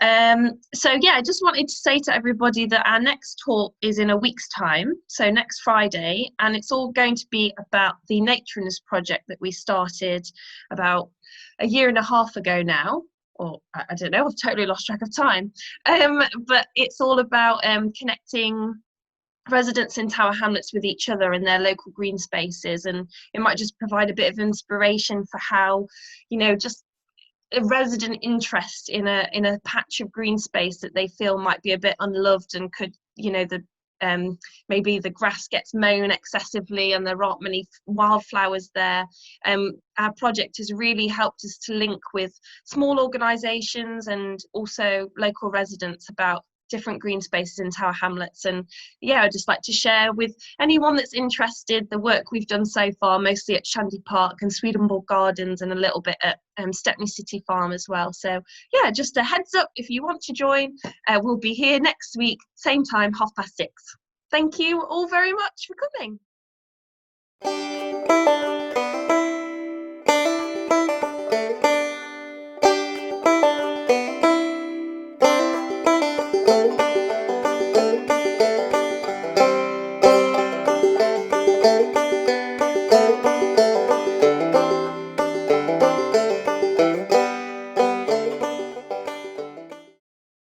So yeah, I just wanted to say to everybody that our next talk is in a week's time, so next Friday, and it's all going to be about the Nature in Us project that we started about a year and a half ago now, or I don't know, I've totally lost track of time, but it's all about connecting residents in Tower Hamlets with each other in their local green spaces, and it might just provide a bit of inspiration for how, just a resident interest in a patch of green space that they feel might be a bit unloved and could, maybe the grass gets mown excessively and there aren't many wildflowers there. Our project has really helped us to link with small organisations and also local residents about different green spaces in Tower Hamlets. And yeah, I'd just like to share with anyone that's interested the work we've done so far, mostly at Shandy Park and Swedenborg Gardens and a little bit at Stepney City Farm as well. So yeah, just a heads up, if you want to join, we'll be here next week, same time, 6:30. Thank you all very much for coming.